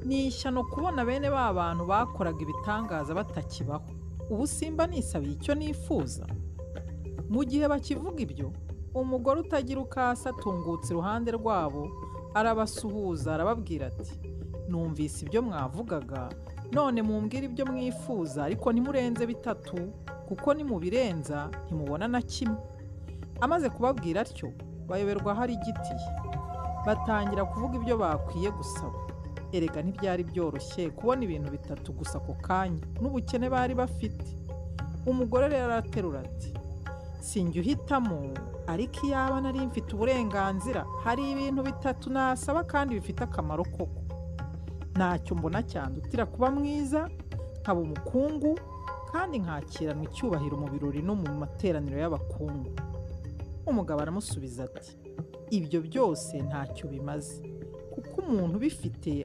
Ni ishyano kubona bene ba bantu bakoraga ibitangaza batakibaho. Ubu simba nisabiye icyo nifuza. Mu gihe bakivuga ibyo, umugore utagira uko asa atungutse iruhande rwabo, arabasuhuza arababwira ati: "Numvise ibyo mwavugaga, none mumbwire ibyo mwifuza ariko ntimurenze bitatu, kuko nimubirenza ntimubona na kimwe." Amaze kubabwira atyo, bayoberwa aho arigitiye. Batangira kuvuga ibyo bakwiye gusaba. Erega ntibyari byoroshye kubona ibintu bitatu gusa ako kanya, n'ubukene bari bafite. Umugore rero araterura ati: "Sinjye uhitamo, ariko iyaba nari mfite uburenganzira, hari ibintu bitatu nasaba kandi bifite akamaro koko. Ntacyo mbona cyandutira kuba mwiza, nkaba umukungu, kandi nkakiranwa icyubahiro mu birori no mu materaniro y'abakungu." Umugabo aramusubiza ati: "Ibyo byose ntacyo bimaze, kuko umuntu ubifite